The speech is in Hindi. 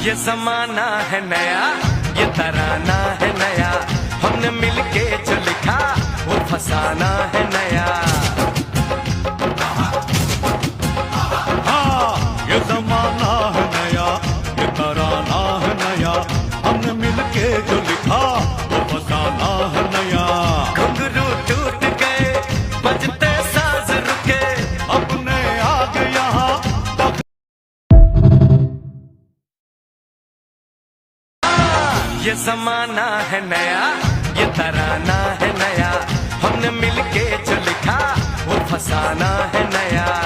ये जमाना है नया, ये तराना है नया, हमने मिलके जो लिखा वो फसाना है नया। हाँ, ये जमाना है नया, ये तराना है नया, हमने मिलके जो लिखा वो फसाना है नया। घुंघरू टूट गए, बजते साज रुके, अपने आगे यहाँ ये जमाना है नया, ये तराना है नया, हमने मिलके जो लिखा वो फसाना है नया।